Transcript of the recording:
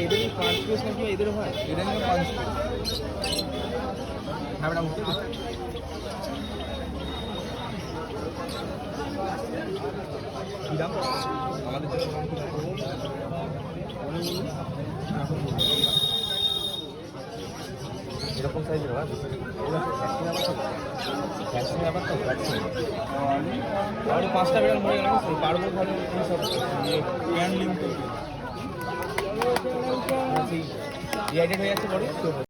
এদের কি 5 পিস নাকি এদের হয়? এটা নিয়ে 5 হ্যাঁ ম্যাডাম কি দাম আমাদের এরকম সাইজের হয় ভ্যাকসিন ব্যাপার তো ভ্যাকসিন আর 5টা বেড়াল মরে গেল পারবো ভালো সব প্যান লিঙ্ক ডিহাইড্রেট হয়ে যাচ্ছে পরে